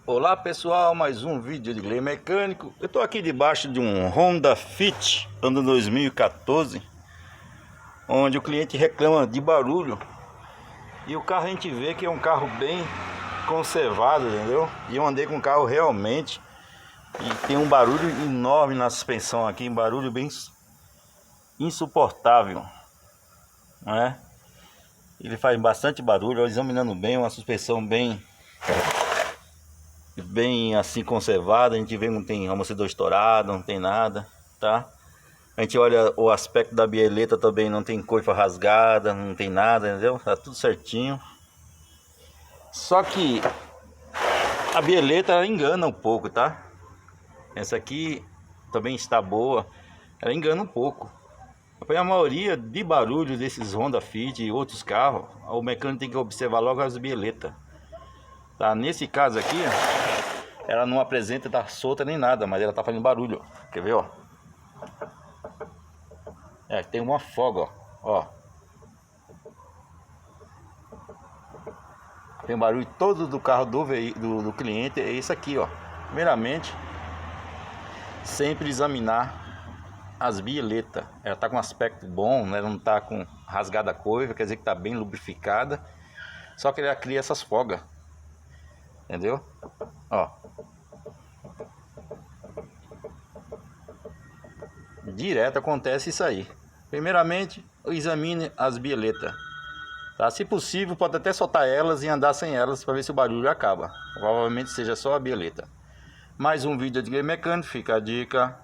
Olá pessoal, mais um vídeo de Gley Mecânico. Eu estou aqui debaixo de um Honda Fit ano 2014, onde o cliente reclama de barulho. E o carro a gente vê que é um carro bem conservado, entendeu? E eu andei com o carro realmente, e tem um barulho enorme na suspensão aqui, um barulho bem insuportável, não é? Ele faz bastante barulho, examinando bem, uma suspensão bem assim conservada. A gente vê que não tem amortecedor estourado, não tem nada, tá? A gente olha o aspecto da bieleta também, não tem coifa rasgada, não tem nada, entendeu? Tá tudo certinho. Só que a bieleta ela engana um pouco, tá? Essa aqui também está boa, ela engana um pouco. A maioria de barulho desses Honda Fit e outros carros, o mecânico tem que observar logo as bieletas, tá? Nesse caso aqui, ela não apresenta tá solta nem nada, mas ela tá fazendo barulho. Quer ver, ó? Tem uma folga, ó. Tem barulho todo do carro do cliente, é isso aqui, ó. Primeiramente, sempre examinar as bieletas. Ela tá com aspecto bom, né? Não tá com rasgada a coifa, quer dizer que tá bem lubrificada. Só que ela cria essas folgas, entendeu? Ó, direto acontece isso aí. Primeiramente, examine as bieletas, tá? Se possível, pode até soltar elas e andar sem elas para ver se o barulho acaba. Provavelmente seja só a bieleta. Mais um vídeo de Gley Mecânico, fica a dica.